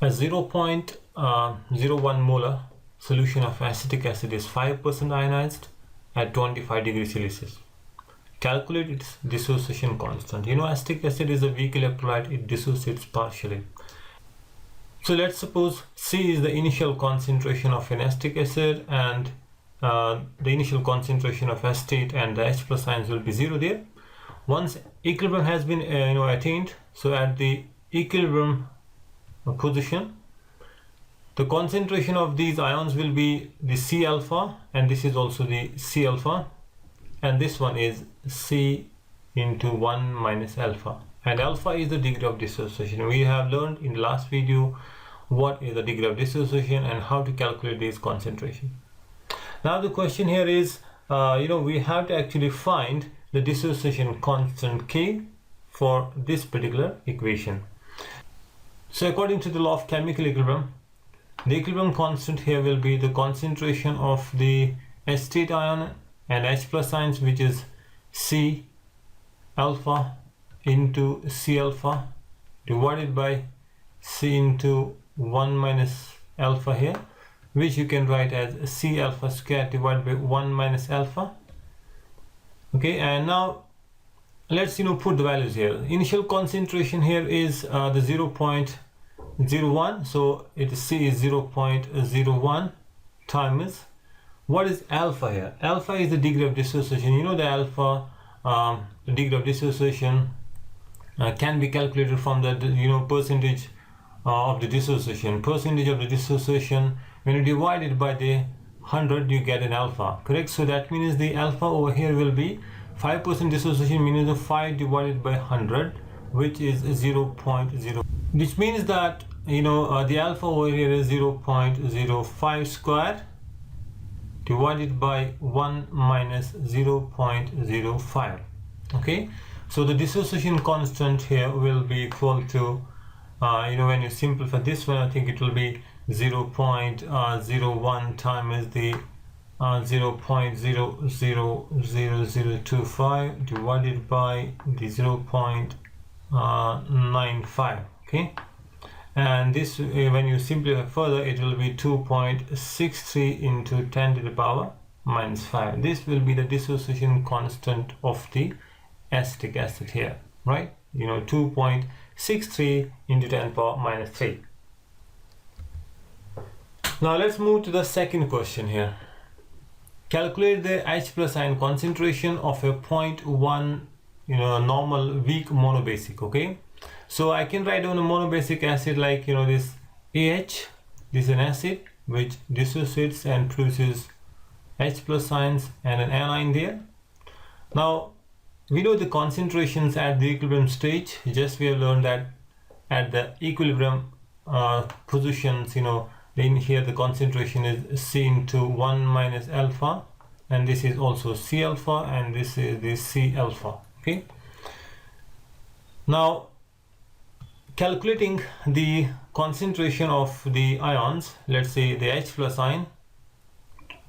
A 0.01 molar solution of acetic acid is 5% ionized at 25 degrees Celsius. Calculate its dissociation constant. You know, acetic acid is a weak electrolyte, it dissociates partially. So let's suppose C is the initial concentration of an acetic acid, and the initial concentration of acetate and the H plus ions will be 0 there. Once equilibrium has been attained, so at the equilibrium position, the concentration of these ions will be the C alpha, and this is also the C alpha, and this one is C into 1 minus alpha, and alpha is the degree of dissociation. We have learned in the last video what is the degree of dissociation and how to calculate this concentration. Now the question here is, we have to actually find the dissociation constant K for this particular equation. So according to the law of chemical equilibrium, the equilibrium constant here will be the concentration of the acetate ion and H plus ions, which is C alpha into C alpha divided by C into 1 minus alpha here, which you can write as C alpha squared divided by 1 minus alpha. Okay, and now let's put the values here. Initial concentration here is the 0.01, so it is C is 0.01 times what is alpha here. Alpha is the degree of dissociation. You know, the alpha, the degree of dissociation can be calculated from the percentage of the dissociation. Percentage of the dissociation, when you divide it by the 100, you get an alpha, correct? So that means the alpha over here will be 5% dissociation, means the 5 divided by 100, which is 0.0, which means that the alpha over here is 0.05 squared divided by 1 minus 0.05. Okay, so the dissociation constant here will be equal to when you simplify this one, I think it will be 0.01 times the 0.00025 divided by the 0.95. okay, and this when you simplify further, it will be 2.63 into 10 to the power minus 5. This will be the dissociation constant of the acetic acid here, right? 2.63 into 10 power minus 3. Now let's move to the second question here. Calculate the H plus ion concentration of a 0.1 normal weak monobasic. Okay, so I can write down a monobasic acid like this AH. This is an acid which dissociates and produces H plus ions and an anion there. Now we know the concentrations at the equilibrium stage. Just we have learned that at the equilibrium positions, in here the concentration is C into 1 minus alpha, and this is also C alpha, and this is the C alpha. Okay, now calculating the concentration of the ions, let's say the H plus ion,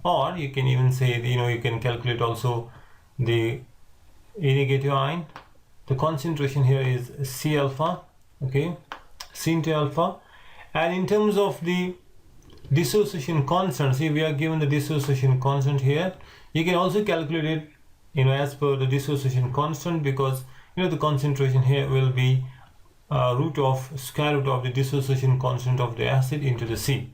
or you can even say you can calculate also the A negative ion. The concentration here is C alpha, okay, C into alpha. And in terms of the dissociation constant, see we are given the dissociation constant here. You can also calculate it as per the dissociation constant, because the concentration here will be square root of the dissociation constant of the acid into the C.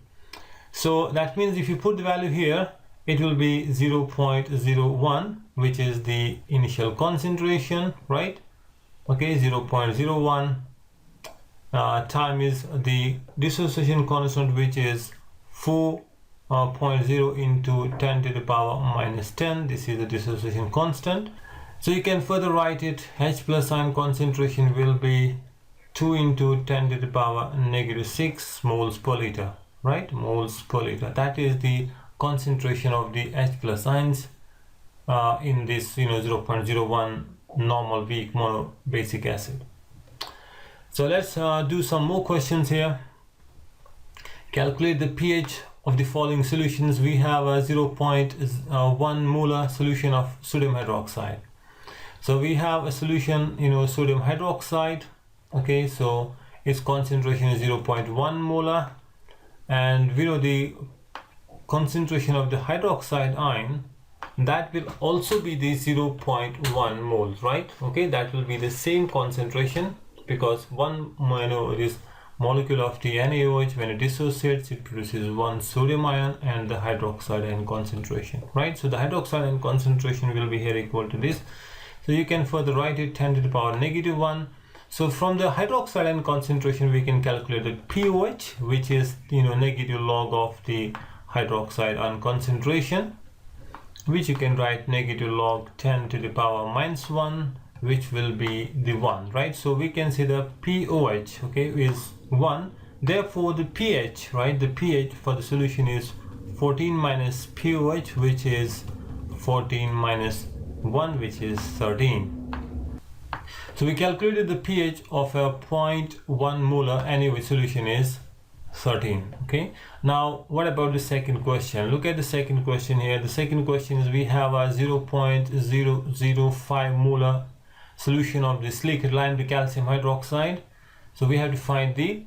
So that means if you put the value here, it will be 0.01, which is the initial concentration, right? Okay, 0.01 time is the dissociation constant, which is 4.0 into 10 to the power minus 10. This is the dissociation constant. So you can further write it, H plus ion concentration will be 2 into 10 to the power negative 6 moles per liter, right? Moles per liter. That is the concentration of the H plus ions in this 0.01 normal weak monobasic acid. So let's do some more questions here. Calculate the pH of the following solutions. We have a 0.1 molar solution of sodium hydroxide. So we have a solution sodium hydroxide. Okay, so its concentration is 0.1 molar, and we know the concentration of the hydroxide ion, that will also be the 0.1 moles, right? Okay, that will be the same concentration, because one this molecule of the NaOH, when it dissociates, it produces one sodium ion and the hydroxide ion concentration, right? So the hydroxide ion concentration will be here equal to this. So you can further write it 10 to the power -1. So from the hydroxide ion concentration, we can calculate the pOH, which is negative log of the hydroxide ion concentration, which you can write negative log 10 to the power -1, which will be the 1, right? So we can see the pOH, okay, is 1. Therefore the pH, right, the pH for the solution is 14 minus pOH, which is 14 minus 1, which is 13. So we calculated the pH of a 0.1 molar NaOH solution is 13. Okay, now what about the second question? Look at the second question here. The second question is, we have a 0.005 molar solution of this liquid lime, the calcium hydroxide. So we have to find the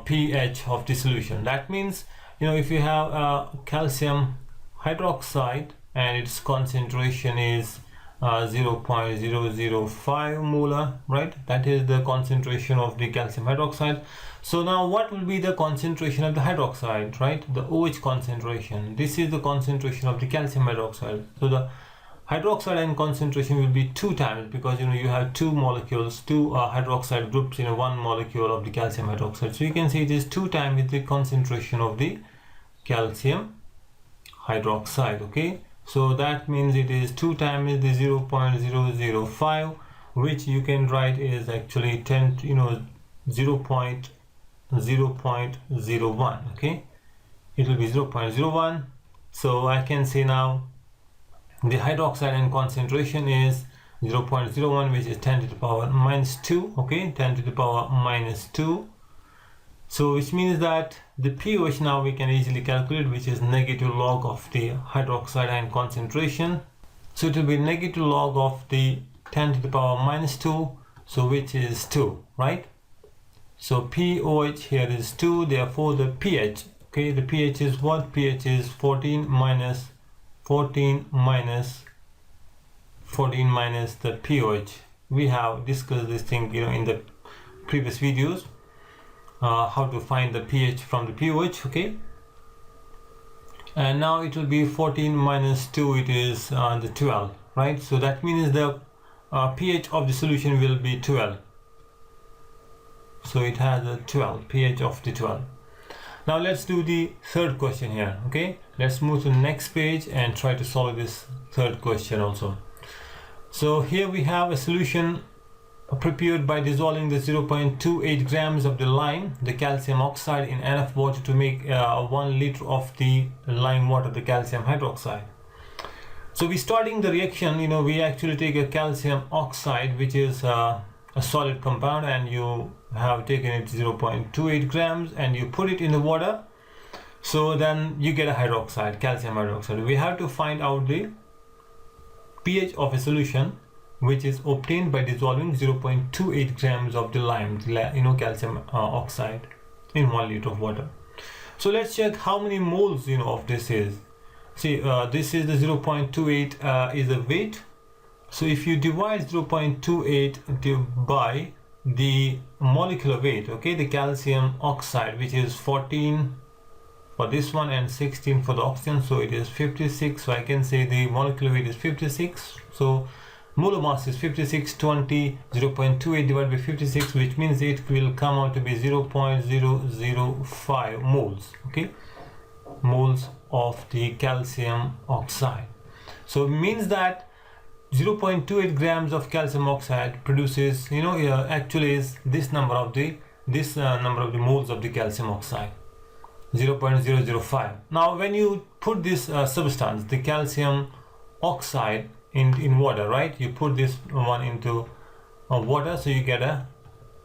pH of the solution. That means, if you have a calcium hydroxide and its concentration is 0.005 molar, right? That is the concentration of the calcium hydroxide. So now what will be the concentration of the hydroxide, right? The OH concentration. This is the concentration of the calcium hydroxide. So the hydroxide ion concentration will be 2 times, because you have two molecules, two hydroxide groups in one molecule of the calcium hydroxide. So you can see it is 2 times the concentration of the calcium hydroxide. Okay, so that means it is 2 times the 0.005, which you can write is actually 0.01. Okay, it will be 0.01. So I can say now the hydroxide ion concentration is 0.01, which is 10 to the power -2. Okay, 10 to the power -2. So which means that the pOH now we can easily calculate, which is negative log of the hydroxide ion concentration. So it will be negative log of the 10 to the power -2, so which is 2, right? So pOH here is 2, therefore the pH, okay, the pH is what? pH is 14 minus the pOH. We have discussed this thing in the previous videos, how to find the pH from the pOH. Okay, and now it will be 14 minus 2, it is the 12, right? So that means the pH of the solution will be 12. So it has a 12, pH of the 12. Now let's do the third question here. Okay, let's move to the next page and try to solve this third question also. So here we have a solution prepared by dissolving the 0.28 grams of the lime, the calcium oxide, in enough water to make 1 liter of the lime water, the calcium hydroxide. So we starting the reaction, we actually take a calcium oxide, which is a solid compound, and you have taken it 0.28 grams and you put it in the water. So then you get a hydroxide, calcium hydroxide. We have to find out the pH of a solution which is obtained by dissolving 0.28 grams of the lime, calcium oxide in 1 liter of water. So let's check how many moles of this is. See, this is the 0.28 is a weight. So if you divide 0.28 by the molecular weight, okay, the calcium oxide, which is 14 for this one and 16 for the oxygen, so it is 56. So I can say the molecular weight is 56. So molar mass is 56, 0.28 divided by 56, which means it will come out to be 0.005 moles, okay, moles of the calcium oxide. So it means that 0.28 grams of calcium oxide produces, actually is this number of the moles of the calcium oxide, 0.005. Now when you put this substance, the calcium oxide, in water, right, you put this one into water, so you get a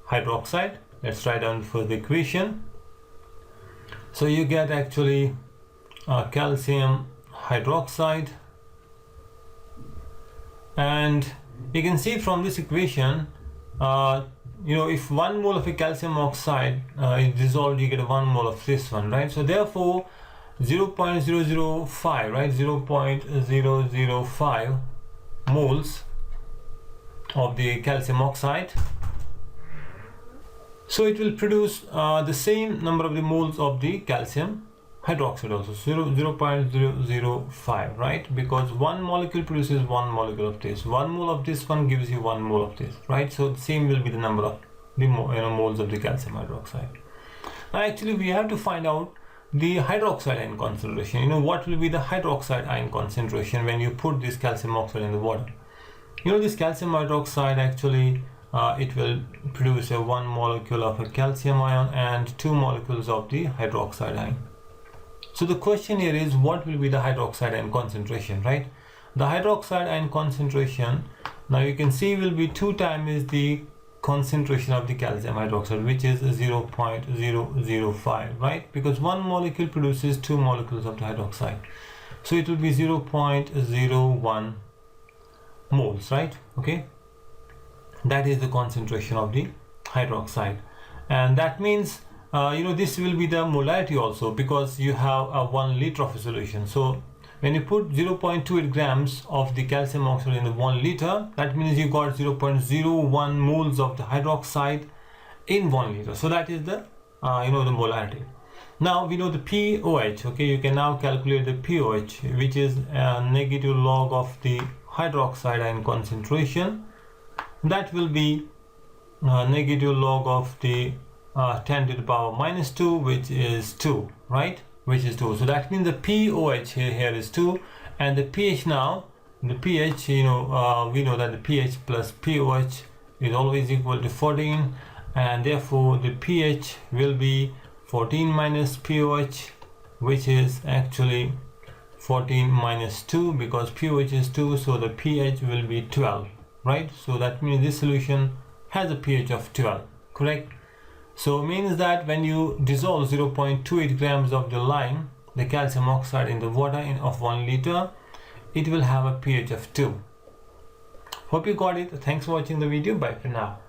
hydroxide. Let's write down for the equation. So you get actually calcium hydroxide, and you can see from this equation if 1 mole of a calcium oxide is dissolved, you get 1 mole of this one, right? So therefore 0.005, right, 0.005 moles of the calcium oxide. So it will produce the same number of the moles of the calcium hydroxide also, 0.005, right? Because one molecule produces 1 molecule of this. 1 mole of this one gives you 1 mole of this, right? So the same will be the number of the moles of the calcium hydroxide. Now actually we have to find out the hydroxide ion concentration. What will be the hydroxide ion concentration when you put this calcium oxide in the water? This calcium hydroxide actually it will produce a 1 molecule of a calcium ion and 2 molecules of the hydroxide ion. So the question here is, what will be the hydroxide ion concentration, right? The hydroxide ion concentration, now you can see, will be 2 times the concentration of the calcium hydroxide, which is 0.005, right? Because 1 molecule produces 2 molecules of the hydroxide. So it will be 0.01 moles, right? Okay, that is the concentration of the hydroxide, and that means this will be the molarity also, because you have a 1 liter of a solution. So when you put 0.28 grams of the calcium oxide in the 1 liter, that means you got 0.01 moles of the hydroxide in 1 liter. So that is the the molarity. Now we know the pOH. Okay, you can now calculate the pOH, which is a negative log of the hydroxide ion concentration. That will be negative log of the 10 to the power minus 2, which is 2, right? Which is 2. So that means the pOH here is 2, and the pH now, the pH, we know that the pH plus pOH is always equal to 14, and therefore the pH will be 14 minus pOH, which is actually 14 minus 2, because pOH is 2, so the pH will be 12, right? So that means this solution has a pH of 12, correct? So it means that when you dissolve 0.28 grams of the lime, the calcium oxide, in the water of 1 liter, it will have a pH of 2. Hope you got it. Thanks for watching the video. Bye for now.